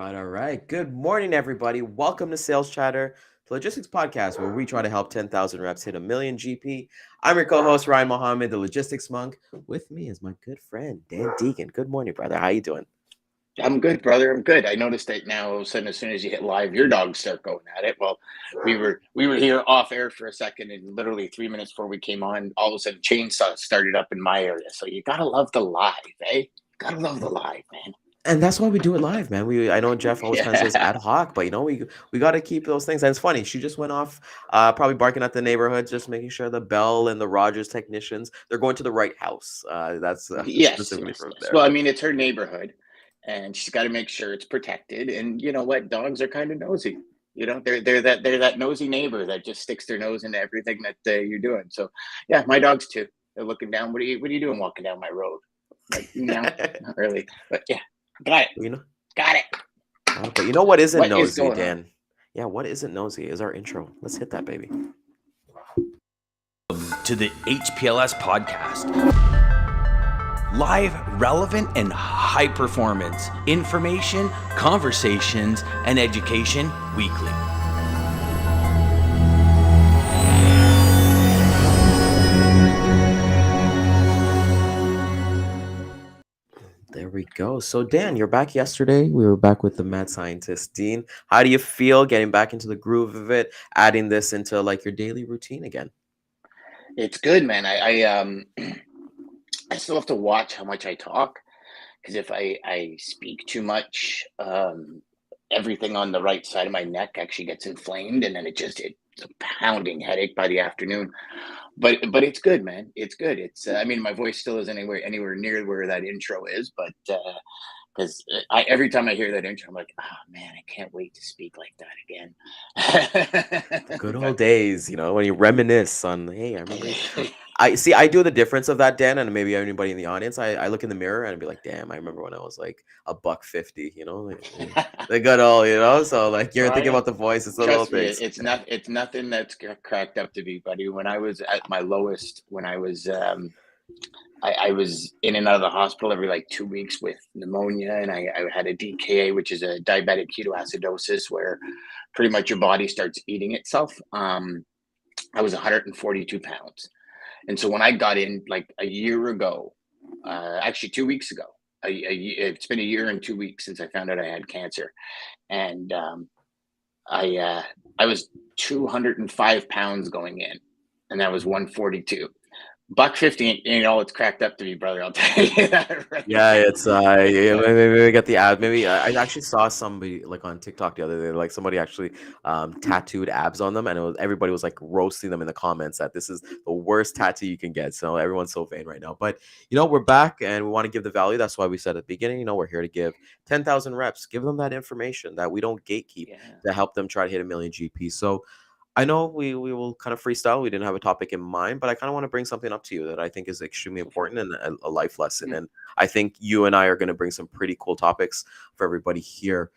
right, all right. Good morning, everybody. Welcome to Sales Chatter, the logistics podcast where we try to help 10,000 reps hit a million GP. I'm your co-host, Ryan Mohammed, the logistics monk. With me is my good friend, Dan Deegan. Good morning, brother. How you doing? I'm good, brother. I'm good. I noticed that now all of a sudden, as soon as you hit live, your dogs start going at it. Well, we were here off air for a second, and literally 3 minutes before we came on, all of a sudden chainsaw started up in my area. So you gotta love the live, eh? Gotta love the live, man. And that's why we do it live, man. I know Jeff always kind of says Yeah. ad hoc, but we got to keep those things. And it's funny. She just went off, probably barking at the neighborhood, just making sure the Bell and the Rogers technicians they're going to the right house. That's Yes, specifically yes, from yes. there. Well, I But mean, it's her neighborhood, and she's got to make sure it's protected. And you know what? Dogs are kind of nosy. They're that nosy neighbor that just sticks their nose into everything that you're doing. So, yeah, my dogs too. They're looking down. What are you doing walking down my road? Like, no, not really. But yeah, got it, you know, got it. but you know what isn't What is nosy, going on? Dan? Yeah, what isn't nosy is our intro. Let's hit that, baby. To the HPLS podcast. Live, relevant, and high performance information, conversations, and education weekly. There we go. So, Dan, you're back yesterday. We were back with the mad scientist, Dean. How do you feel getting back into the groove of it, adding this into like your daily routine again? It's good, man. I I still have to watch how much I talk because if I speak too much, everything on the right side of my neck actually gets inflamed, and then it's a pounding headache by the afternoon. But it's good, man. It's good. It's I mean, my voice still isn't anywhere near where that intro is, but because I every time I hear that intro, I'm like, oh man, I can't wait to speak like that The again. good But old days, when you reminisce on, hey, I remember. I see. I do the difference of that, Dan, and maybe anybody in the audience. I look in the mirror and be like, "Damn, I remember when I was like a buck 50." The good old. So like you're thinking Ryan, about the voice. It's the little trust me, things. it's nothing that's cracked up to be, buddy. When I was at my lowest, when I was in and out of the hospital every like 2 weeks with pneumonia, and I had a DKA, which is a diabetic ketoacidosis, where pretty much your body starts eating itself. I was 142 pounds, and so when I got in like a year ago, actually 2 weeks ago, it's been a year and 2 weeks since I found out I had cancer, and I uh, I was 205 pounds going in, and that was 142. Buck 50 ain't all it's cracked up to be, brother. I'll tell you that right Yeah, it's yeah, now. maybe we got the ad. Maybe I actually saw somebody like on TikTok the other day, like somebody actually tattooed abs on them, and everybody was like roasting them in the comments that this is the worst tattoo you can get. So everyone's so vain right now. But we're back and we want to give the value. That's why we said at the beginning, we're here to give 10,000 reps, give them that information that we don't gatekeep Yeah. to help them try to hit a million GP. So I know we will kind of freestyle. We didn't have a topic in mind, but I kind of want to bring something up to you that I think is extremely Go for it. important and a life lesson. Mhm. And I think you and I are going to bring some pretty cool topics for everybody here.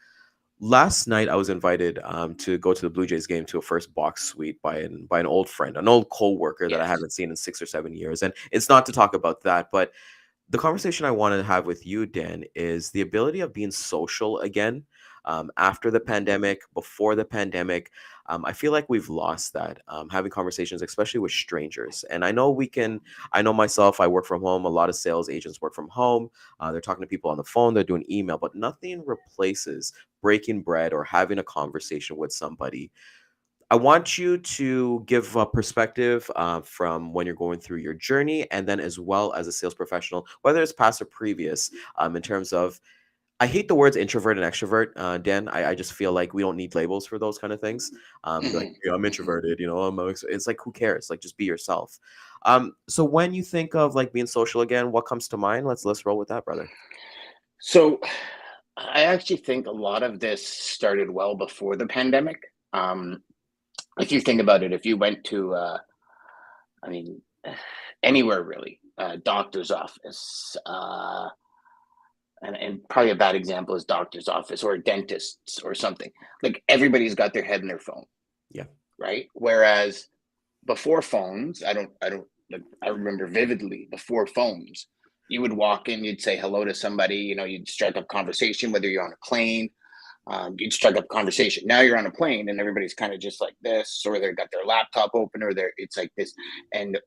Last night, I was invited to go to the Blue Jays game to a first box suite by an old friend, an old coworker that I Yes. haven't seen in 6 or 7 years. And it's not to talk about that, but the conversation I want to have with you, Dan, is the ability of being social again after the pandemic, before the pandemic. I feel like we've lost that having conversations, especially with strangers. And I know I know myself, I work from home. A lot of sales agents work from home. They're talking to people on the phone, they're doing email, but nothing replaces breaking bread or having a conversation with somebody. I want you to give a perspective from when you're going through your journey, and then as well as a sales professional, whether it's past or previous, in terms of. I hate the words introvert and extrovert, Dan. I just feel like we don't need labels for those kind of things. Be like, Hmm. yeah, I'm Hmm. introverted, it's like, who cares? Like, just be yourself. So when you think of like being social again, what comes to mind? Let's roll with that, brother. So I actually think a lot of this started well before the pandemic. Um, if you think about it, if you went to, I mean, anywhere really, doctor's office, and probably a bad example is doctor's office or a dentist's or something. Like everybody's got their head in their phone, Yeah. right? Whereas before phones, I don't like I remember vividly before phones, you would walk in, you'd say hello to somebody, you'd strike up conversation, whether you're on a plane, You'd strike up a conversation. Now you're on a plane and everybody's kind of just like this, or they've got their laptop open, or it's like this. And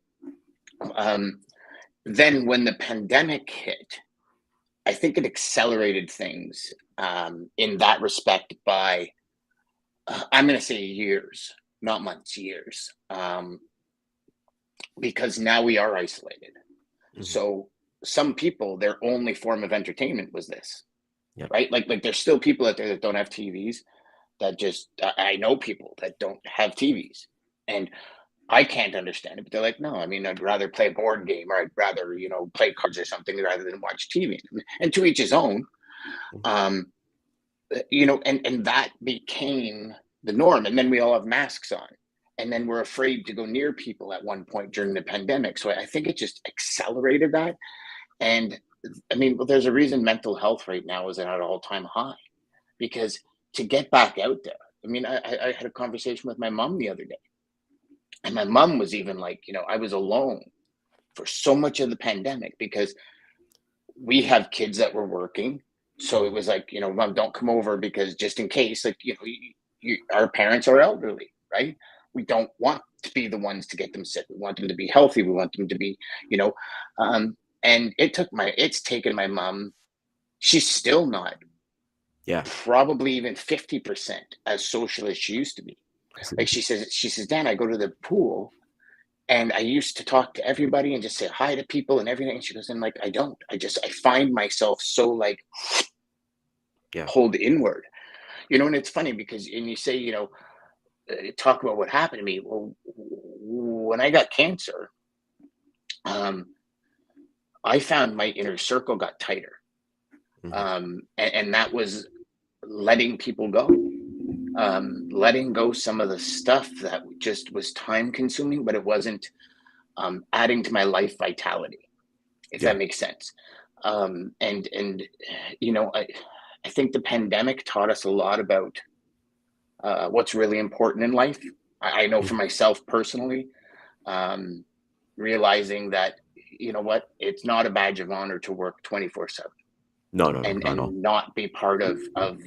um, then when the pandemic hit, I think it accelerated things in that respect by, I'm going to say years, not months, years, because now we are isolated. Mhm. So some people, their only form of entertainment was this, Yep. right? Like there's still people out there that don't have TVs. That just, I know people that don't have TVs, and I can't understand it. But they're like, no, I mean, I'd rather play a board game, or I'd rather, play cards or something rather than watch TV. And to each his own. Mhm. Um, and that became the norm. And then we all have masks on, and then we're afraid to go near people at one point during the pandemic. So I think it just accelerated that. And I mean, well, there's a reason mental health right now is at an all-time high, because to get back out there. I mean, I had a conversation with my mom the other day, and my mom was even like, I was alone for so much of the pandemic because we have kids that were working. So it Mhm. was like, mom, don't come over, because just in case, like, our parents are elderly, right? We don't want to be the ones to get them sick. We want them to be healthy. We want them to be, you know, and it's taken my mom. She's still not Yeah. probably even 50% as social as she used to be. I see. Like she says, Dan, I go to the pool and I used to talk to everybody and just say hi to people and everything. And she goes, and like, I don't. I find myself so like Yeah. pulled inward, and it's funny because, and you say, talk about what happened to me. Well, when I got cancer, um, I found my inner circle got tighter. Mhm. And that was letting people go, letting go some of the stuff that just was time consuming, but it wasn't adding to my life vitality, if Yeah. that makes sense. And I think the pandemic taught us a lot about what's really important in life. I know for Mhm. myself personally, um, realizing that, what, it's not a badge of honor to work 24/7 No, no, no, and not at all. not be part of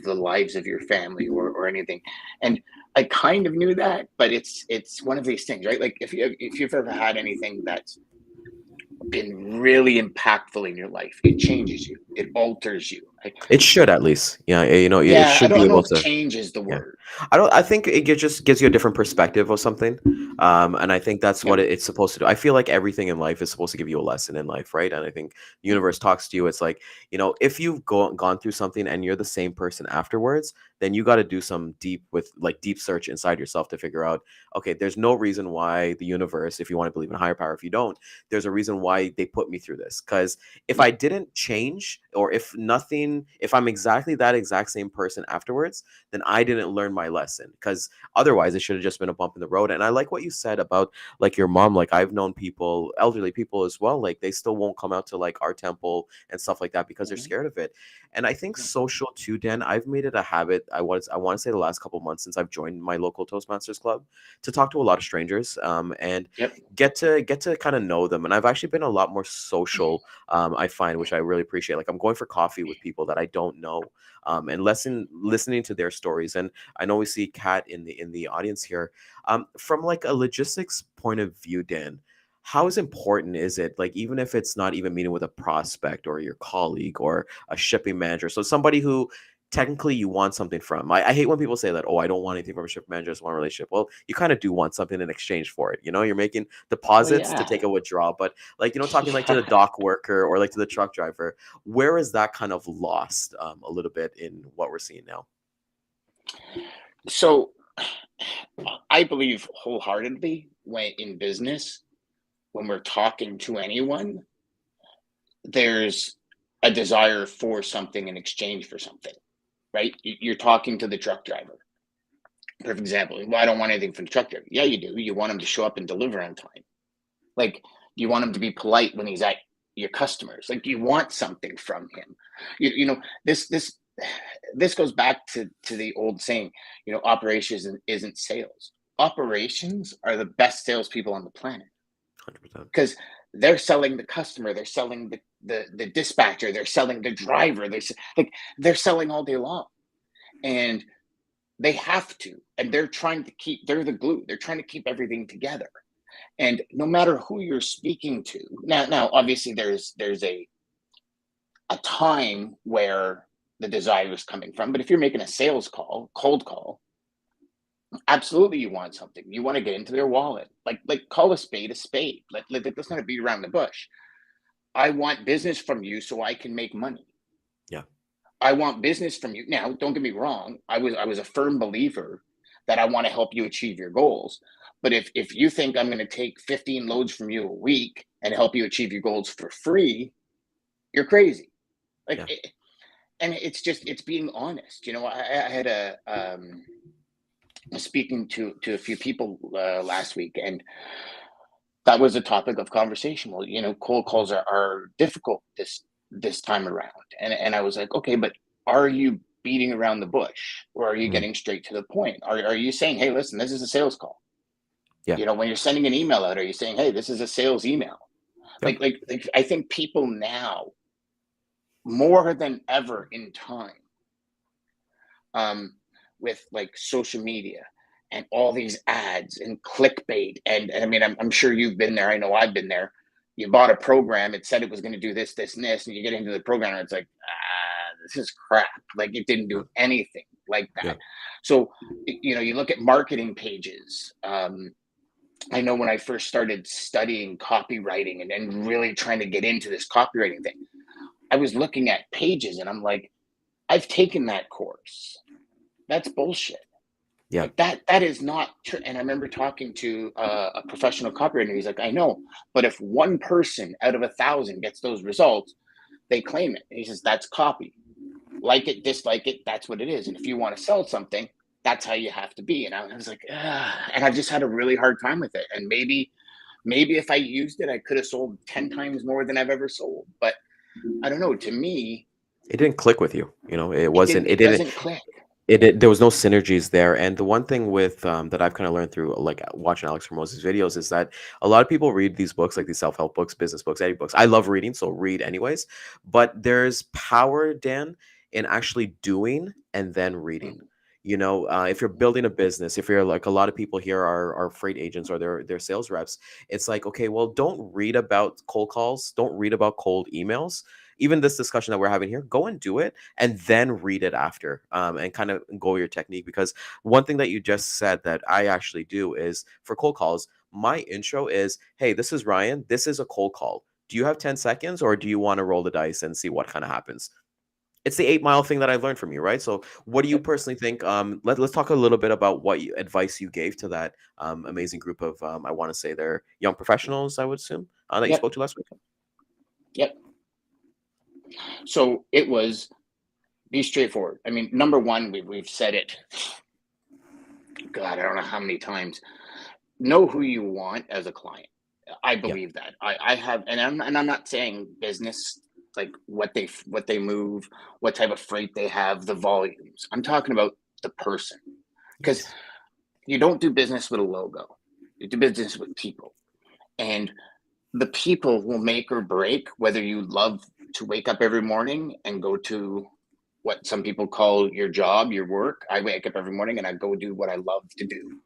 the lives of your family or anything. And I kind of knew that, but it's one of these things, right? Like if you've ever had anything that's been really impactful in your life, it changes you, it alters you. It should at least. Yeah, it Yeah, I should be don't know able if to. change is the Yeah. word. I think just gives you a different perspective of something. And I think that's Yeah. what it's supposed to do. I feel like everything in life is supposed to give you a lesson in life, right? And I think the Yeah. universe talks to you. It's like, if you've gone through something and you're the same person afterwards, then you got to do some deep search inside yourself to figure out, okay, there's no reason why the universe, if you want to believe in a higher power, if you don't, there's a reason why they put me through this. Because if Yeah. I didn't change, or if I'm exactly that exact same person afterwards, then I didn't learn my lesson, because otherwise it should have just been a bump in the road. And I like what you said about like your mom. Like I've known people, elderly people as well, like they still won't come out to like our temple and stuff like that because they're Mhm. scared of it. And I think Yeah. social too, Dan, I've made it a habit. I want to say the last couple months since I've joined my local Toastmasters club, to talk to a lot of strangers, and Yep. get to kind of know them. And I've actually been a lot more social, I find, which I really appreciate. Like I'm going for coffee with people that I don't know, and listening to their stories. And I know we see Kat in the audience here. From like a logistics point of view, Dan, how is important is it, like, even if it's not even meeting with a prospect or your colleague or a shipping manager, so somebody who technically you want something from. I hate when people say that, oh, I don't want anything from a shipping manager, I just want a relationship. Well, you kind of do want something in exchange for it. You're making Oh deposits to take yeah. a withdrawal, but like, talking like to the Yeah. dock worker or like to the truck driver, where is that kind of lost, a little bit in what we're seeing now? So I believe wholeheartedly, when in business, when we're talking to anyone, there's a desire for something in exchange for something, right? You're talking to the truck driver. Perfect example. Well, I don't want anything from the truck driver. Yeah, you do. You want him to show up and deliver on time. Like, you want him to be polite when he's at your customers. Like, you want something from him. This goes back to the old saying, operations isn't sales. Operations are the best salespeople on the planet, 100%. because they're selling the customer, they're selling the dispatcher, they're selling the driver, like they're selling all day long. and they have to, and they're the glue. They're trying to keep everything together. And no matter who you're speaking to, now obviously there's a time where the desire is coming from. But if you're making a sales call, cold call, absolutely you want something. You want to get into their wallet. Like call a spade a spade. Let's not beat around the bush. I want business from you so I can make money. Yeah. I want business from you. Now, don't get me wrong. I was a firm believer that I want to help you achieve your goals. But if you think I'm going to take 15 loads from you a week and help you achieve your goals for free, you're crazy. Like, Yeah. and it's being honest. I had speaking to a few people last week, and that was a topic of conversation. Well, cold calls are difficult this time around, and I was like, okay, but are you beating around the bush, or are you Mm. getting straight to the point? Are you saying, hey, listen, this is a sales call? Yeah. When you're sending an email out, are you saying, hey, this is a sales email? Yeah. Like I think people now, more than ever in time, um, with like social media and all these ads and clickbait. And I mean, I'm sure you've been there. I know I've been there. You bought a program, it said it was going to do this, this, and this, and you get into the program and it's like, this is crap. Like it didn't Yeah. do anything like Yeah. that. So, you look at marketing pages. I know when I first started studying copywriting and really trying to get into this copywriting thing, I was looking at pages and I'm like, I've taken that course. That's bullshit. Yeah. Like that is not true. And I remember talking to a professional copywriter. He's like, I know, but if one person out of 1,000 gets those results, they claim it. And he says, that's copy. Like it, dislike it, that's what it is. And if you want to sell something, that's how you have to be. And I was like, and I've just had a really hard time with it. And maybe if I used it, I could have sold 10 times more than I've ever sold. But I don't know. To me, It didn't click with you. It it didn't. wasn't. It It didn't. doesn't click. There was no synergies there. And the one thing with that I've kind of learned through like watching Alex Hormoz's videos is that a lot of people read these books, like these self-help books, business books, any books. I love reading, so read anyways. But there's power, Dan, in actually doing and then reading. If you're building a business, if you're like a lot of people here are freight agents or they're sales reps, it's like, okay, well, don't read about cold calls, don't read about cold emails. Even this discussion that we're having here, go and do it and then read it after, and kind of go your technique. Because one thing that you just said that I actually do is for cold calls, my intro is, hey, this is Ryan, this is a cold call, do you have 10 seconds or do you want to roll the dice and see what kind of happens? It's the 8 Mile thing that I learned from you, right? So what do you Yep. personally think? Let's talk a little bit about what advice you gave to that amazing group of, I want to say they're young professionals, I would assume, that you Yep. spoke to last week. Yep. So it was be straightforward. I mean, number one, we've said it. God, I don't know how many times. Know who you want as a client. I Yeah. believe that. I have, and I'm not saying business like what they move, what type of freight they have, the volumes. I'm talking about the person, because Yes. you don't do business with a logo. You do business with people, and the people will make or break whether you love to wake up every morning and go to what some people call your job, your work. I wake up every morning and I go do what I love to do.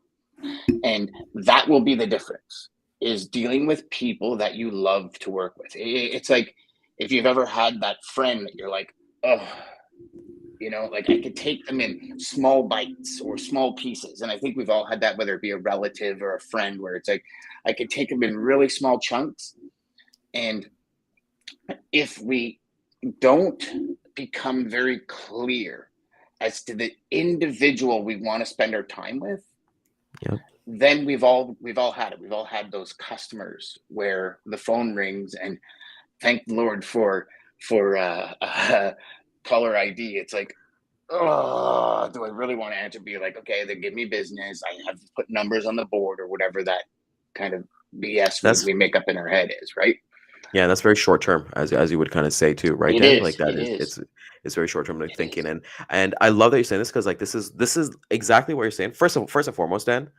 And that will be the difference, is dealing with people that you love to work with. It's like if you've ever had that friend that you're like, oh, like I could take them in small bites or small pieces. And I think we've all had that, whether it be a relative or a friend, where it's like I could take them in really small chunks. And if we don't become very clear as to the individual we want to spend our time with, Yep. then we've all had it. We've all had those customers where the phone rings, and thank the Lord for caller ID. It's like, oh, do I really want to answer? Be like, okay, then give me business. I have to put numbers on the board or whatever that kind of BS we, That's we make up in our head is, right? Yeah, that's very short term, as you would kind of say too, right, It Dan? Like is. that It is is. it's very short term like It is. thinking, and I love that you're saying this because like this is exactly what you're saying. First and foremost, Dan,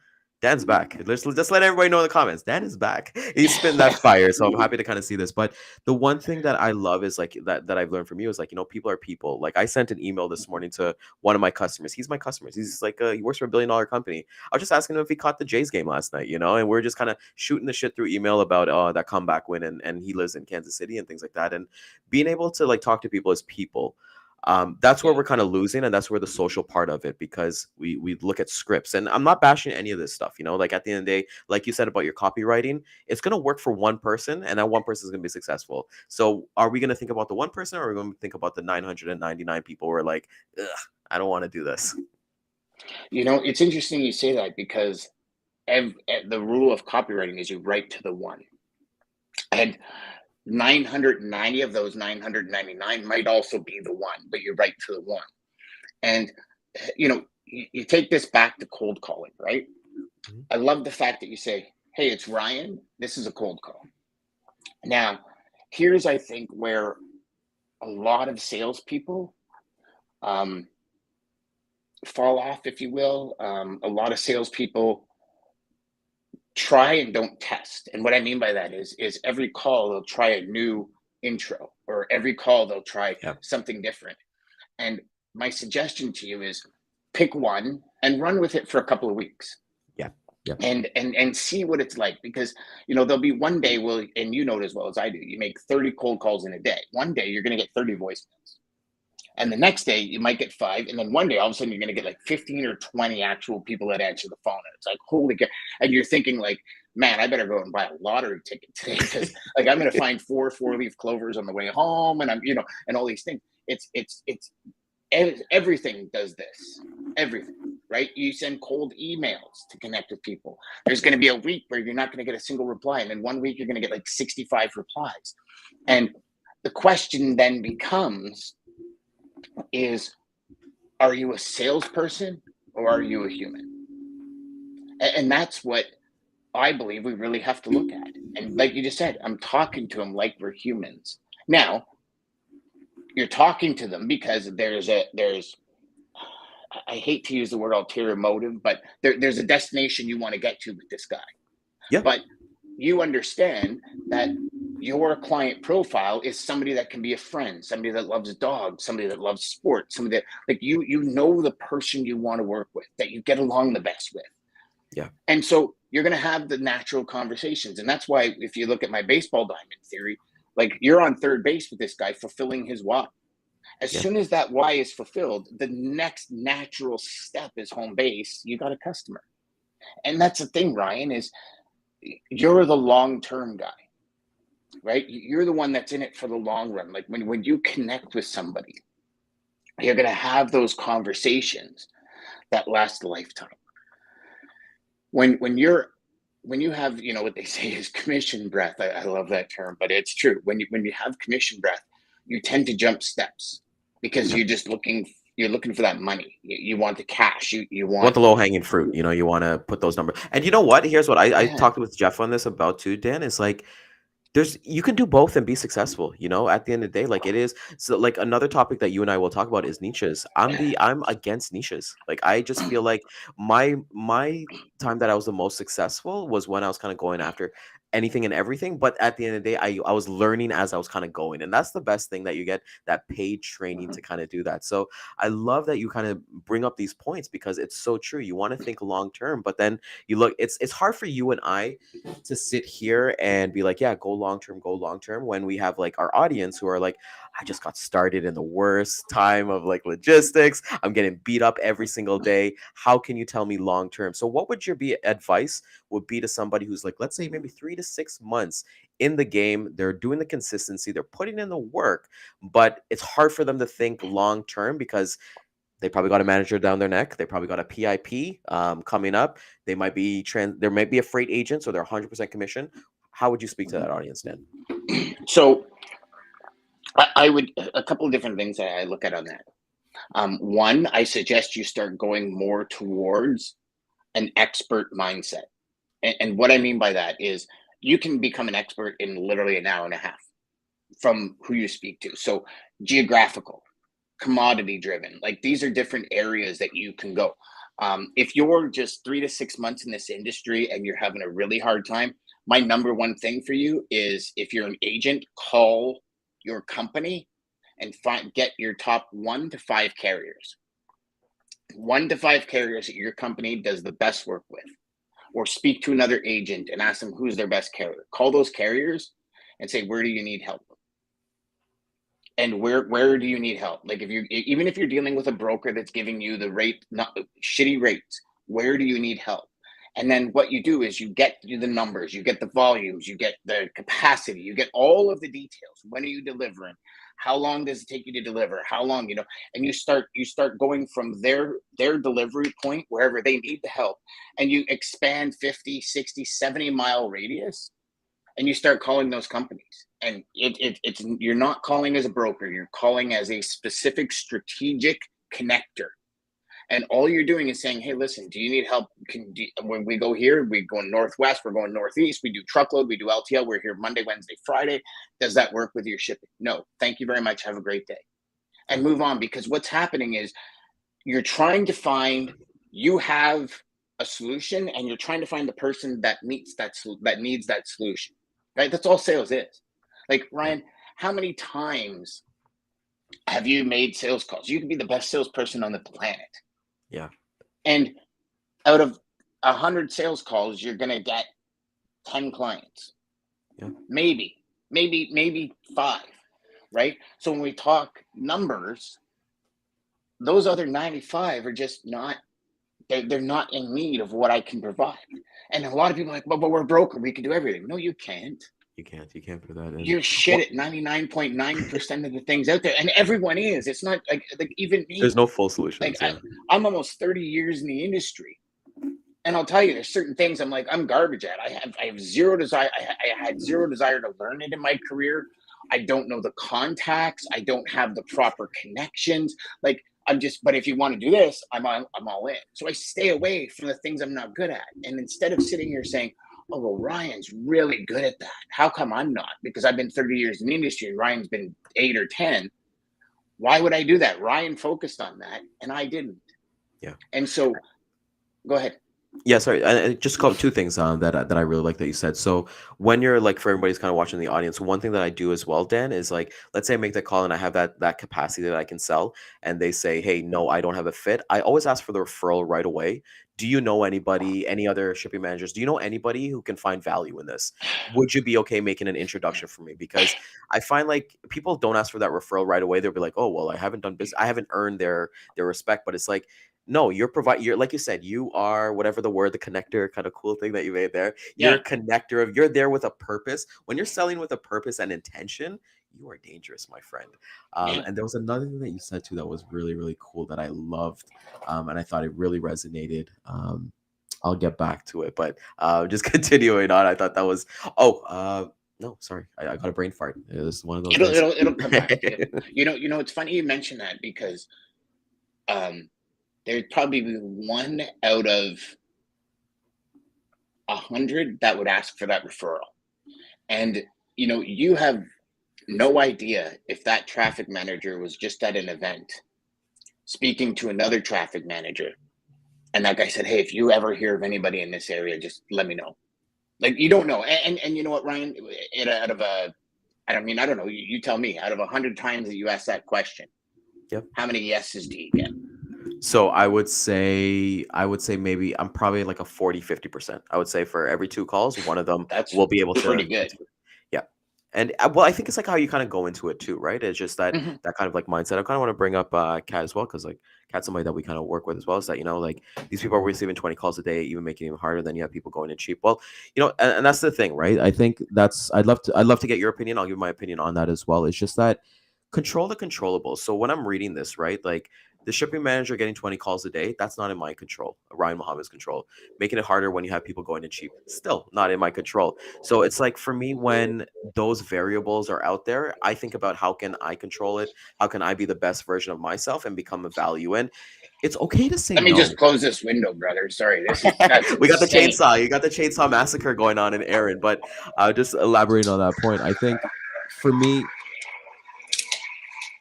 Dan's back. Let's just let everybody know in the comments. Dan is back. He's spitting that fire. So I'm happy to kind of see this. But the one thing that I love is like that I've learned from you is like, people are people. Like I sent an email this morning to one of my customers. He's my customer. He's like he works for $1 billion company. I was just asking him if he caught the Jays game last night, and we're just kind of shooting the shit through email about that comeback win, and he lives in Kansas City and things like that. And being able to like talk to people as people, that's where Yeah. we're kind of losing, and that's where the social part of it, because we look at scripts, and I'm not bashing any of this stuff, like at the end of the day, like you said about your copywriting, it's going to work for one person, and that one person is going to be successful. So are we going to think about the one person, or are we going to think about the 999 people who are like, ugh, I don't want to do this? It's interesting you say that because the rule of copywriting is you write to the one. And 990 of those 999 might also be the one, but you write to the one. And, you take this back to cold calling, right? Mhm. I love the fact that you say, hey, it's Ryan. This is a cold call. Now, here's, I think, where a lot of salespeople um, fall off, if you will. A lot of salespeople try and don't test. And what I mean by that is every call they'll try a new intro, or every call they'll try Yeah. something different. And my suggestion to you is pick one and run with it for a couple of weeks. Yeah. Yeah. And see what it's like, because there'll be one day, and you know it as well as I do, you make 30 cold calls in a day. One day you're going to get 30 voicemails, and the next day you might get 5, and then one day all of a sudden you're going to get like 15 or 20 actual people that answer the phone. And it's like, holy cow. And you're thinking like, man, I better go and buy a lottery ticket today, because like I'm going to find 4 4-leaf clovers on the way home, and I'm and all these things. It's everything does this. Everything, right? You send cold emails to connect with people. There's going to be a week where you're not going to get a single reply, and then one week you're going to get like 65 replies. And the question then becomes is, are you a salesperson or are you a human? And that's what I believe we really have to look at. And like you just said, I'm talking to them like we're humans. Now, you're talking to them because there's I hate to use the word ulterior motive, but there's a destination you want to get to with this guy. Yeah. But you understand that your client profile is somebody that can be a friend, somebody that loves dogs, somebody that loves sports, somebody that like you know the person you want to work with, that you get along the best with. Yeah. And so you're going to have the natural conversations. And that's why if you look at my baseball diamond theory, like you're on third base with this guy fulfilling his why. As Yeah. soon as that why is fulfilled, the next natural step is home base. You got a customer. And that's the thing, Ryan, is you're the long-term guy, right? You're the one that's in it for the long run. Like when you connect with somebody, you're going to have those conversations that last a lifetime. When you have, what they say is commission breath. I love that term, but it's true. When you have commission breath, you tend to jump steps because Yeah. you're looking for that money. You want the cash. You Want want the low hanging fruit, you want to put those numbers. And you know what? Here's what I yeah. talked with Jeff on this about too, Dan, is like, you can do both and be successful, at the end of the day. Like it is, so like another topic that you and I will talk about is niches. I'm against niches. Like I just feel like my time that I was the most successful was when I was kind of going after anything and everything, but at the end of the day, I was learning as I was kind of going, and that's the best thing, that you get that paid training to kind of do that. So I love that you kind of bring up these points, because it's so true. You want to think long term, but then you look, it's hard for you and I to sit here and be like, yeah, go long term, when we have like our audience who are like, I just got started in the worst time of like logistics. I'm getting beat up every single day. How can you tell me long term? So what would your advice would be to somebody who's like, let's say maybe 3 to 6 months in the game, they're doing the consistency, they're putting in the work, but it's hard for them to think long term, because they probably got a manager down their neck. They probably got a PIP coming up. They might be there might be a freight agent, so they're 100% commission. How would you speak to that audience, Dan? So I would, a couple of different things that I look at on that. One, I suggest you start going more towards an expert mindset. And what I mean by that is you can become an expert in literally an hour and a half from who you speak to. So geographical, commodity driven, like these are different areas that you can go. If you're just 3 to 6 months in this industry and you're having a really hard time, my number one thing for you is, if you're an agent, call your company and get your top 1 to 5 carriers. 1 to 5 carriers that your company does the best work with, or speak to another agent and ask them who's their best carrier. Call those carriers and say, where do you need help? And where do you need help? Like, even if you're dealing with a broker that's giving you the rate, not shitty rates, where do you need help? And then what you do is you get the numbers, you get the volumes, you get the capacity, you get all of the details. When are you delivering? How long does it take you to deliver? How long, and you start going from their delivery point, wherever they need the help, and you expand 50, 60, 70-mile radius, and you start calling those companies. And it's you're not calling as a broker, you're calling as a specific strategic connector. And all you're doing is saying, hey, listen, do you need help? When we go here, we go northwest, we're going northeast, we do truckload, we do LTL, we're here Monday, Wednesday, Friday. Does that work with your shipping? No, thank you very much. Have a great day. And move on. Because what's happening is you're trying to find, you have a solution, and you're trying to find the person that needs that solution, right? That's all sales is. Like, Ryan, how many times have you made sales calls? You can be the best salesperson on the planet. Yeah. And out of 100 sales calls, you're going to get 10 clients. Yeah. Maybe 5, right? So when we talk numbers, those other 95 are just not, they're not in need of what I can provide. And a lot of people are like, but we're a broker, we can do everything. No, you can't. You can't put that in. You're shit at 99.9% of the things out there, and everyone is. It's not like even me. There's no full solutions. Like, I'm almost 30 years in the industry, and I'll tell you, there's certain things I'm like, I'm garbage at. I have zero desire. I had zero desire to learn it in my career. I don't know the contacts. I don't have the proper connections. Like, but if you want to do this, I'm all in. So I stay away from the things I'm not good at. And instead of sitting here saying, oh, well, Ryan's really good at that, how come I'm not? Because I've been 30 years in the industry, and Ryan's been 8 or 10. Why would I do that? Ryan focused on that, and I didn't. Yeah. And so, go ahead. Yeah, sorry. I just called two things that I really like that you said. So when you're like, for everybody's kind of watching the audience, one thing that I do as well, Dan, is like, let's say I make that call and I have that capacity that I can sell, and they say, hey, no, I don't have a fit. I always ask for the referral right away. Do you know anybody, any other shipping managers? Do you know anybody who can find value in this? Would you be okay making an introduction for me? Because I find like people don't ask for that referral right away. They'll be like, oh, well, I haven't done business. I haven't earned their respect. But it's like, no, you're like you said, you are whatever the word, the connector, kind of cool thing that you made there. You're a connector you're there with a purpose. When you're selling with a purpose and intention, you are dangerous, my friend. And there was another thing that you said too that was really, really cool that I loved. And I thought it really resonated. I'll get back to it, but just continuing on, I thought that was, no, sorry. I got a brain fart. It was one of those It'll come back to you. You know, it's funny you mention that, because there'd probably be 1 out of 100 that would ask for that referral. And, you have no idea if that traffic manager was just at an event speaking to another traffic manager, and that guy said, hey, if you ever hear of anybody in this area, just let me know. Like, you don't know. And you know what, Ryan, out of I don't know, you tell me, out of 100 times that you ask that question, yep, how many yeses do you get? So I would say maybe I'm probably like a 40-50%. I would say for every 2 calls, one of them will be able to. Pretty good. Yeah. And well, I think it's like how you kind of go into it too, right? It's just that that kind of like mindset. I kind of want to bring up Kat as well, because like Kat's somebody that we kind of work with as well. Is that, like, these people are receiving 20 calls a day, even making it even harder. Then you have people going in cheap. Well, and that's the thing, right? I think I'd love to get your opinion. I'll give my opinion on that as well. It's just that control the controllables. So when I'm reading this, right, like, the shipping manager getting 20 calls a day, that's not in my control. Ryan Muhammad's control. Making it harder when you have people going in cheap, still not in my control. So it's like, for me, when those variables are out there, I think about how can I control it? How can I be the best version of myself and become a value? And it's okay to say no. Let me just close this window, brother. Sorry. That's we got the chainsaw. You got the chainsaw massacre going on in Aaron. But just elaborating on that point, I think for me,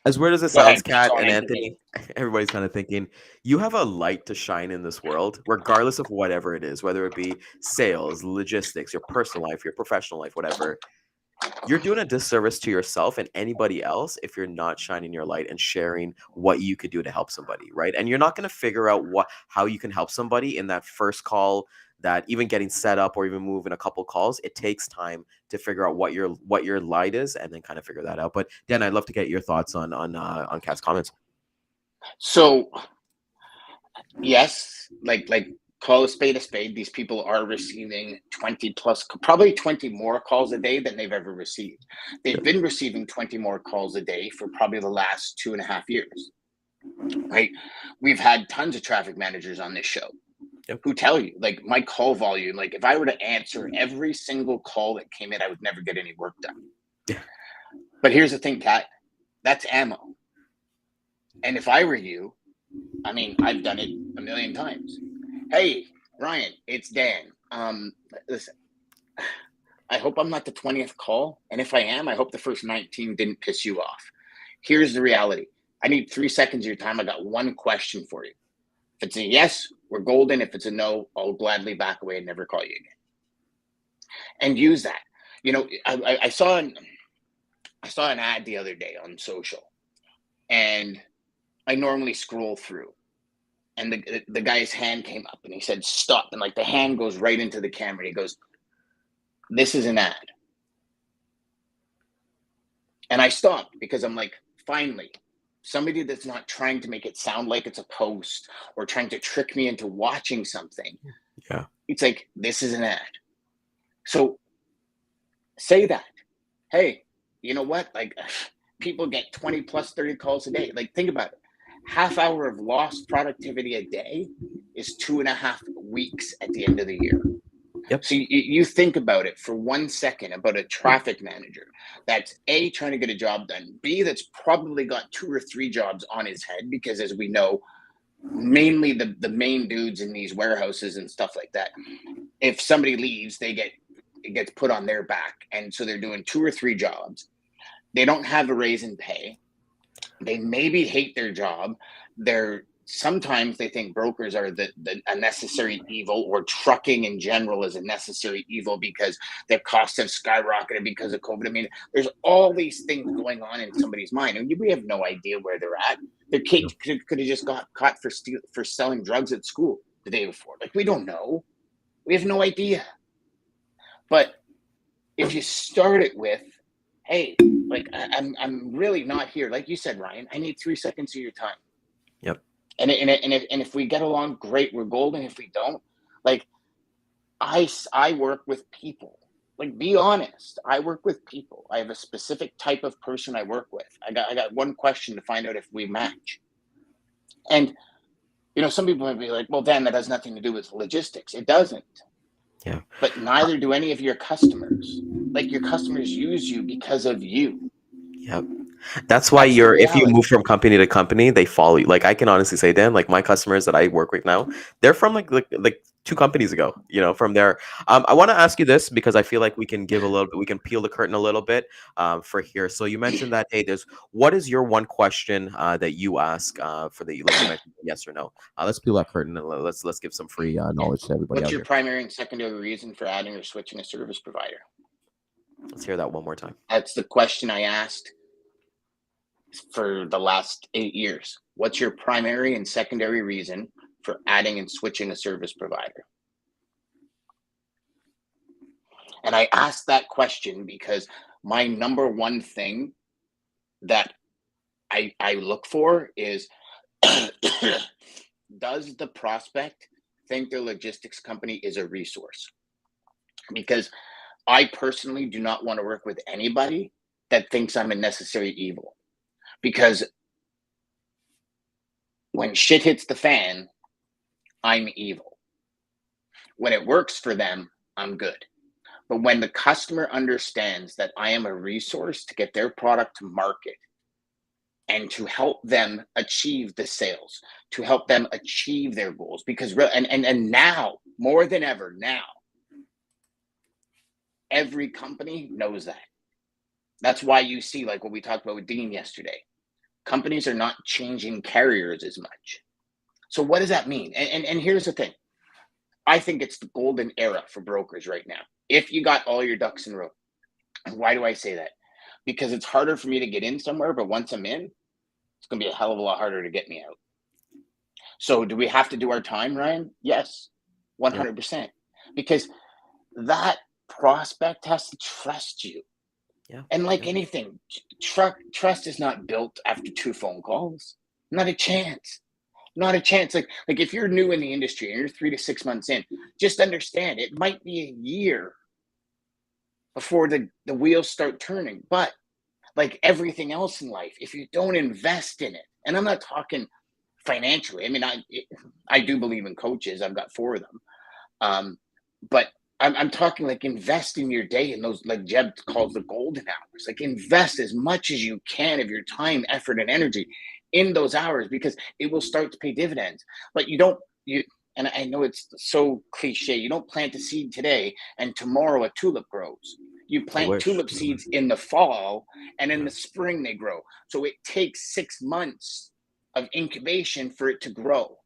As weird as it Go sounds, ahead. Keep Kat going. and I continue. Anthony, everybody's kind of thinking you have a light to shine in this world, regardless of whatever it is, whether it be sales, logistics, your personal life, your professional life, whatever. You're doing a disservice to yourself and anybody else if you're not shining your light and sharing what you could do to help somebody, right? And you're not going to figure out how you can help somebody in that first call, that even getting set up or even moving a couple calls. It takes time to figure out what your light is and then kind of figure that out. But Dan, I'd love to get your thoughts on Kat's comments. So yes, like call a spade a spade. These people are receiving 20 plus, probably 20 more calls a day than they've ever received. They've been receiving 20 more calls a day for probably the last 2.5 years. Right? We've had tons of traffic managers on this show who tell you, like, my call volume, like, if I were to answer every single call that came in, I would never get any work done. Yeah. But here's the thing, Kat, that's ammo. And if I were you, I mean, I've done it a million times. Hey, Ryan, it's Dan. Listen, I hope I'm not the 20th call. And if I am, I hope the first 19 didn't piss you off. Here's the reality. I need 3 seconds of your time. I got one question for you. If it's a yes, we're golden. If it's a no, I'll gladly back away and never call you again. And use that. You know, I saw an ad the other day on social, and I normally scroll through, and the guy's hand came up and he said, stop. And like the hand goes right into the camera. And he goes, this is an ad. And I stopped because I'm like, finally, somebody that's not trying to make it sound like it's a post or trying to trick me into watching something. Yeah. It's like, this is an ad. So say that. Hey, you know what? Like, people get 20 plus 30 calls a day. Like, think about it. Half hour of lost productivity a day is 2.5 weeks at the end of the year. Yep. So you think about it for 1 second about a traffic manager that's A, trying to get a job done, B, that's probably got 2 or 3 jobs on his head, because as we know, mainly the main dudes in these warehouses and stuff like that, if somebody leaves, it gets put on their back. And so they're doing 2 or 3 jobs. They don't have a raise in pay. They maybe hate their job. Sometimes they think brokers are a necessary evil, or trucking in general is a necessary evil because their costs have skyrocketed because of COVID. I mean, there's all these things going on in somebody's mind, and we have no idea where they're at. Their kid could have just got caught for selling drugs at school the day before. Like, we don't know. We have no idea. But if you start it with, hey, like, I'm really not here. Like you said, Ryan, I need 3 seconds of your time. Yep. And if we get along, great, we're golden. If we don't, like, I work with people. Like, be honest. I work with people. I have a specific type of person I work with. I got one question to find out if we match. And some people might be like, well, Dan, that has nothing to do with logistics. It doesn't. Yeah. But neither do any of your customers. Like, your customers use you because of you. Yep. That's why if you move from company to company, they follow you. Like, I can honestly say, Dan, like, my customers that I work with now, they're from like 2 companies ago, from there. I want to ask you this because I feel like we can we can peel the curtain a little bit for here. So you mentioned that, hey, what is your one question that you ask for like you mentioned, yes or no? Let's peel that curtain and let's give some free knowledge to everybody. What's out your here. primary and secondary reason for adding or switching a service provider? Let's hear that one more time. That's the question I asked for the last 8 years. What's your primary and secondary reason for adding and switching a service provider? And I asked that question because my number one thing that I look for is, does the prospect think their logistics company is a resource? Because I personally do not want to work with anybody that thinks I'm a necessary evil. Because when shit hits the fan, I'm evil. When it works for them, I'm good. But when the customer understands that I am a resource to get their product to market and to help them achieve the sales, to help them achieve their goals, because and now, more than ever, now, every company knows that. That's why you see, like what we talked about with Dean yesterday. companies are not changing carriers as much. So what does that mean? And here's the thing. I think it's the golden era for brokers right now. If you got all your ducks in a row. And why do I say that? Because it's harder for me to get in somewhere, but once I'm in, it's going to be a hell of a lot harder to get me out. So do we have to do our time, Ryan? Yes, Yeah. 100%. Because that prospect has to trust you. Yeah. And like Yeah. anything, trust is not built after 2 phone calls. Not a chance. Not a chance. Like if you're new in the industry and you're 3 to 6 months in, just understand it might be a year before the wheels start turning. But like everything else in life, if you don't invest in it, and I'm not talking financially. I mean, I do believe in coaches. I've got 4 of them. But I'm talking like invest in your day in those, like Jeb calls the golden hours. Like invest as much as you can of your time, effort, and energy in those hours because it will start to pay dividends. But you and I know it's so cliche. You don't plant a seed today and tomorrow a tulip grows. You I plant wish. tulip seeds in the fall and in Yeah. the spring they grow. So it takes 6 months of incubation for it to grow,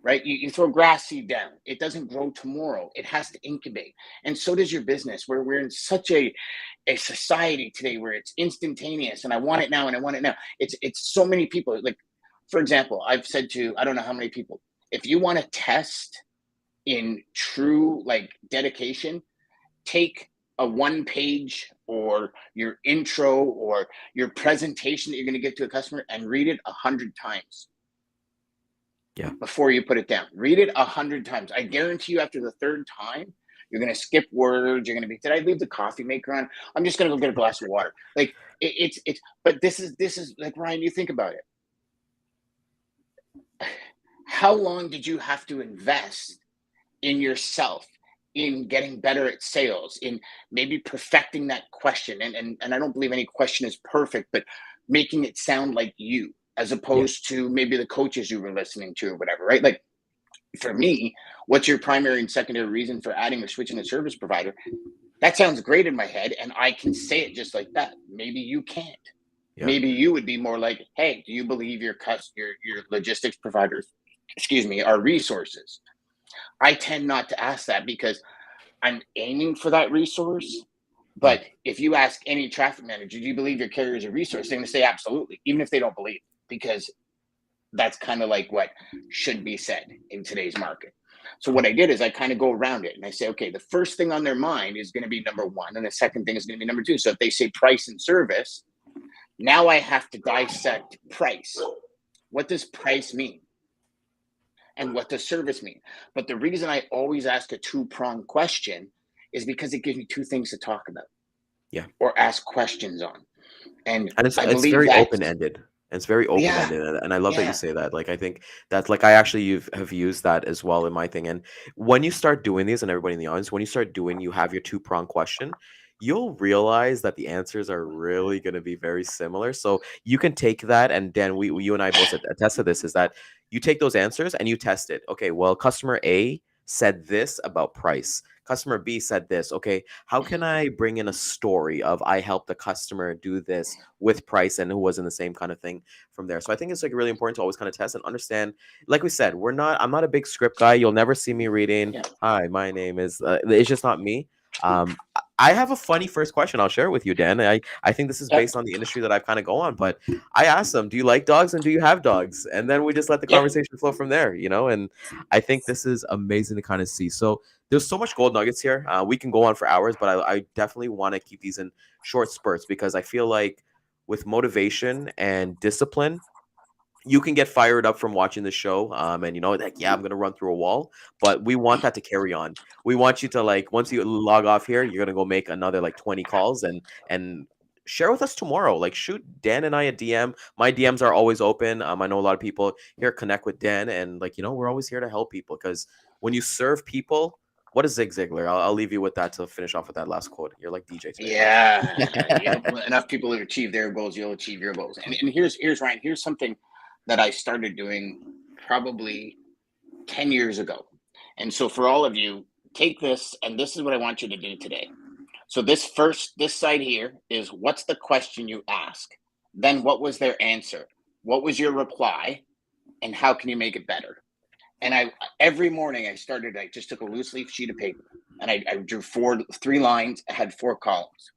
right? You throw grass seed down, it doesn't grow tomorrow. It has to incubate. And so does your business, where we're in such a society today where it's instantaneous and I want it now and I want it now. It's so many people. Like, for example, I've said to I don't know how many people, if you want to test in true like dedication, take a 1 page or your intro or your presentation that you're going to give to a customer and read it 100 times Yeah. before you put it down. Read it 100 times. I guarantee you, after the third time, you're going to skip words. You're going to be, did I leave the coffee maker on? I'm just going to go get a glass of water. Like it's. But this is like, Ryan. You think about it. How long did you have to invest in yourself, in getting better at sales, in maybe perfecting that question? And I don't believe any question is perfect, but making it sound like you, as Yeah. opposed to maybe the coaches you were listening to or whatever, right? Like, for me, what's your primary and secondary reason for adding or switching a service provider? That sounds great in my head, and I can say it just like that. Maybe you can't. Yeah. Maybe you would be more like, "Hey, do you believe your logistics providers, excuse me, are resources?" I tend not to ask that because I'm aiming for that resource. Yeah. But if you ask any traffic manager, do you believe your carrier is a resource? They're going to say absolutely, even if they don't believe, because that's kind of like what should be said in today's market. So what Cool. I did is I kind of go around it and I say, okay, the first thing on their mind is going to be number one, and the second thing is going to be number two. So if they say price and service, now I have to dissect price. What does price mean? And what does service mean? But the reason I always ask a two-pronged question is because it gives me two things to talk about Yeah. or ask questions on. And And it's I it's believe very that, open ended. It's very open yeah, ended, and I love that you yeah, say that. Like I think that's like I actually have used that as well in my thing. And when you start doing these, and everybody in the audience, when you start doing, you have your two-prong question, you'll realize that the answers are really going to be very similar. So you can take that, and Dan, you and I both attest to this, is that you take those answers and you test it. Okay, well, customer A said this about price. Customer B said this. Okay, how can I bring in a story of I helped the customer do this with price and who was in the same kind of thing from there? So I think it's like really important to always kind of test and understand. Like we said, I'm not a big script guy. You'll never see me reading, yeah, "Hi, my name is." It's just not me. I have a funny first question I'll share with you, Dan. I think this is yeah, based on the industry that I've kind of go on, but I asked them, "Do you like dogs and do you have dogs?" And then we just let the yeah. conversation flow from there, you know. And I think this is amazing to kind of see. So there's so much gold nuggets here. We can go on for hours, but I definitely want to keep these in short spurts because I feel like with motivation and discipline, you can get fired up from watching the show. And you know, like, yeah, I'm gonna run through a wall, but we want that to carry on. We want you to like once you log off here, you're gonna go make another like 20 calls and share with us tomorrow. Like shoot Dan and I a DM. My DMs are always open. I know a lot of people here connect with Dan, and like you know, we're always here to help people because when you serve people, what is Zig Ziglar? I'll leave you with that to finish off with that last quote. You're like DJ today, bro. Yeah, enough people have achieved their goals, you'll achieve your goals. And here's Ryan. Here's something that I started doing probably 10 years ago. And so for all of you, take this, and this is what I want you to do today. So this side here is what's the question you ask? Then what was their answer? what was your reply, and how can you make it better? And every morning I started, I just took a loose leaf sheet of paper and I drew 3 lines. I had 4 columns.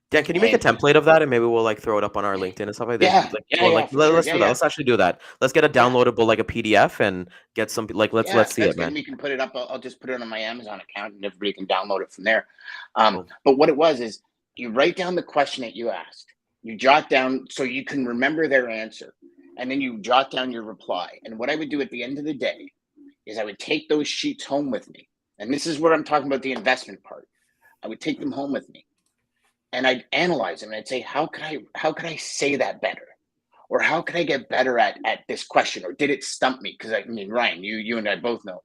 Dan, can you make a And template of that and maybe we'll like throw it up on our LinkedIn and stuff like that? yeah, Like, yeah, well, yeah, like for sure. let's Yeah, do that. yeah, Let's actually do that. Let's get a yeah, downloadable like a PDF and get some like yeah. let's see That's it, good. man. We can put it up. I'll just put it on my Amazon account and everybody can download it from there. Cool. But what it was is you write down the question that you asked, you jot down so you can remember their answer, and then you jot down your reply. And what I would do at the end of the day is I would take those sheets home with me. And this is where I'm talking about the investment part. I would take them home with me and I'd analyze them and I'd say, how could I say that better? Or how could I get better at this question? Or did it stump me? Because I mean, Ryan, you and I both know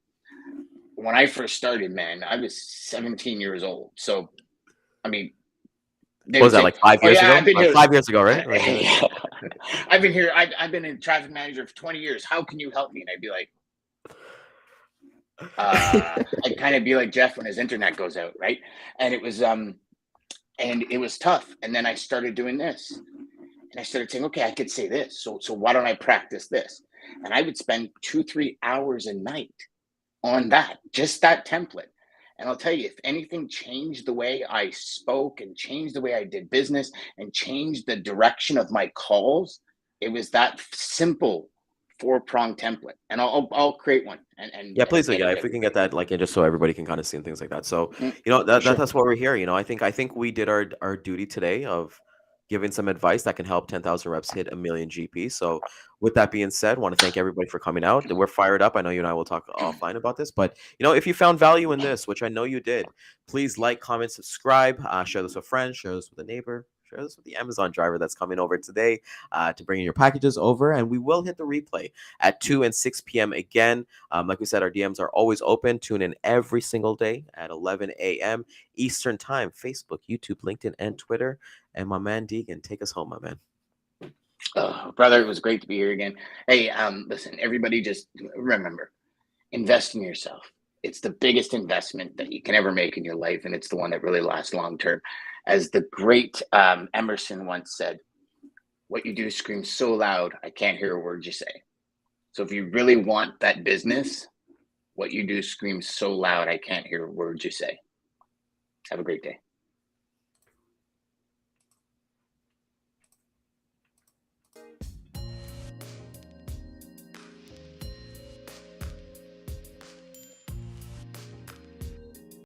when I first started, man, I was 17 years old. So I mean, they What was would that, say, like 5 "Oh years yeah, ago? I've been Like here. 5 years ago, right? Like, I've been here. I've been a traffic manager for 20 years. How can you help me?" And I'd be like, I'd kind of be like Jeff when his internet goes out, right? And it was tough. And then I started doing this, and I started saying, okay, I could say this. So why don't I practice this? And I would spend 2, 3 hours a night on that, just that template. And I'll tell you, if anything changed the way I spoke and changed the way I did business and changed the direction of my calls, it was that simple 4-prong template. And I'll create one Yeah, please and do. get Yeah, it to if we can get everybody. that, like, and just so everybody can kind of see and things like that. So, For sure. that's what we're here. I think we did our duty today of giving some advice that can help 10,000 reps hit a million GP. So, with that being said, want to thank everybody for coming out. We're fired up. I know you and I will talk offline about this, but if you found value in this, which I know you did, please like, comment, subscribe, share this with friends, share this with a neighbor. Share this with the Amazon driver that's coming over today to bring your packages over, and we will hit the replay at 2 and 6 p.m. again. Like we said, our DMs are always open. Tune in every single day at 11 a.m. Eastern Time. Facebook, YouTube, LinkedIn, and Twitter. And my man Deegan, take us home, my man. Brother, it was great to be here again. Hey, listen, everybody just remember, invest in yourself. It's the biggest investment that you can ever make in your life, and it's the one that really lasts long term. As the great Emerson once said, what you do screams so loud, I can't hear a word you say. So if you really want that business, what you do screams so loud, I can't hear a word you say. Have a great day.